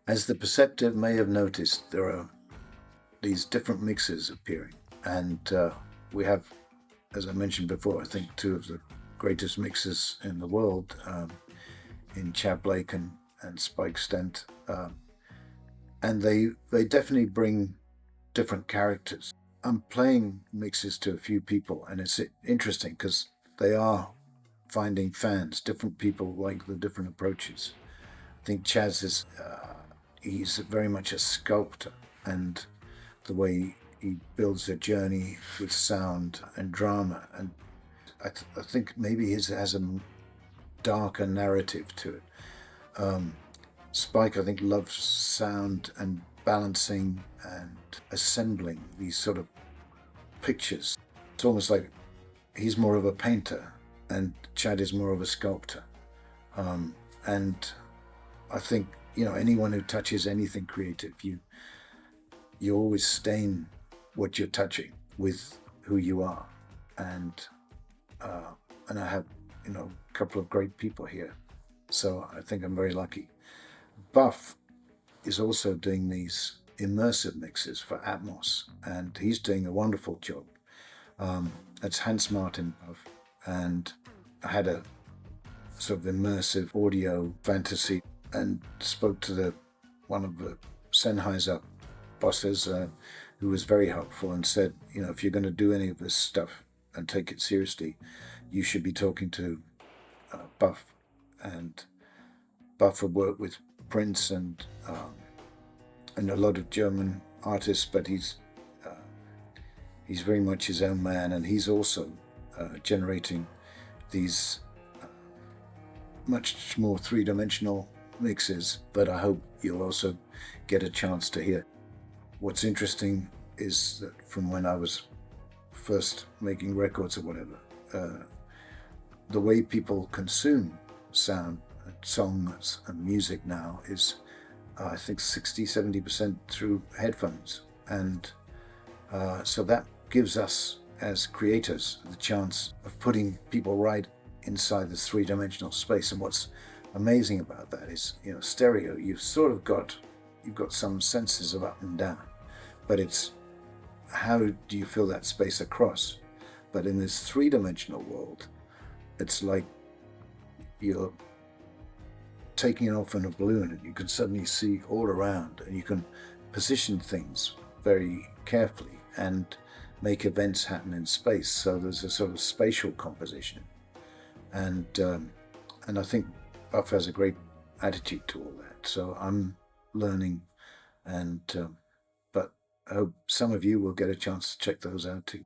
As the perceptive may have noticed, there are these different mixes appearing, and we have, as I mentioned before, I think two of the greatest mixers in the world, in Tchad Blake and Stent, and they definitely bring different characters. I'm playing mixes to a few people, and it's interesting because they are finding fans. Different people like the different approaches. I think Chaz is he's very much a sculptor, and the way he builds a journey with sound and drama, and I think maybe his has a darker narrative to it. Spike, I think, loves sound and balancing and assembling these sort of pictures. It's almost like he's more of a painter and Chad is more of a sculptor. And I think, anyone who touches anything creative, you always stain what you're touching with who you are. And and I have, a couple of great people here. So I think I'm very lucky. Buff is also doing these immersive mixes for Atmos, and he's doing a wonderful job. That's Hans Martin Buff, and I had a sort of immersive audio fantasy and spoke to one of the Sennheiser bosses, who was very helpful and said, if you're going to do any of this stuff and take it seriously, you should be talking to Buff. And Buff had worked with Prince and a lot of German artists, but he's very much his own man, and he's also generating these much more three-dimensional mixes that I hope you'll also get a chance to hear. What's interesting is that from when I was first making records or whatever, the way people consume sound, songs and music now is, I think, 60-70% through headphones. And so that gives us as creators the chance of putting people right inside this three-dimensional space. And what's amazing about that is, stereo, you've got some senses of up and down, but it's how do you fill that space across? But in this three-dimensional world, it's like you're taking it off in a balloon, and you can suddenly see all around, and you can position things very carefully and make events happen in space. So there's a sort of spatial composition, and I think Buff has a great attitude to all that. So I'm learning, and but I hope some of you will get a chance to check those out too.